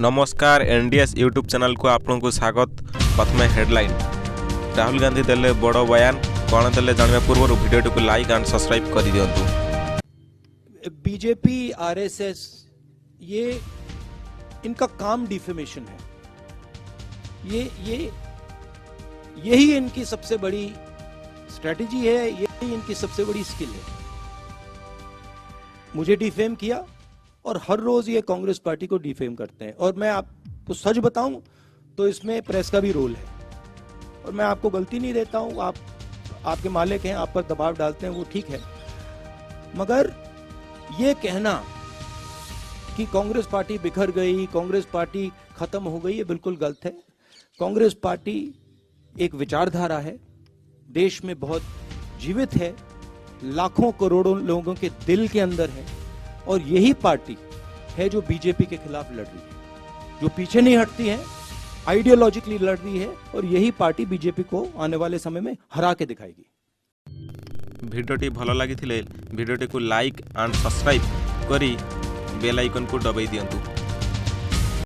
नमस्कार NDS YouTube channel को आपन को स्वागत। प्रथम हेडलाइन राहुल गांधी देले बड़ बयान कौन देले जानवा पूर्व वीडियो को लाइक एंड सब्सक्राइब कर दियंतु। बीजेपी आरएसएस ये इनका काम डिफेमेशन है। यही इनकी सबसे बड़ी स्ट्रेटजी है, यही इनकी सबसे बड़ी स्किल है। मुझे डिफेम किया और हर रोज ये कांग्रेस पार्टी को डिफेम करते हैं। और मैं आपको सच बताऊं तो इसमें प्रेस का भी रोल है और मैं आपको गलती नहीं देता हूं। आप आपके मालिक हैं, आप पर दबाव डालते हैं, वो ठीक है, मगर ये कहना कि कांग्रेस पार्टी बिखर गई, कांग्रेस पार्टी खत्म हो गई, ये बिल्कुल गलत है। कांग्रेस पार्टी एक विचारधारा है, देश में बहुत जीवित है, लाखों करोड़ों लोगों के दिल के अंदर है और यही पार्टी है जो बीजेपी के खिलाफ लड़ रही है, जो पीछे नहीं हटती है, आइडियोलॉजिकली लड़ रही है और यही पार्टी बीजेपी को आने वाले समय में हरा के दिखाएगी। भिडियोटी भल लगी भिडियोटी को लाइक एंड सब्सक्राइब करी बेल आइकन को दबाई दियंतु।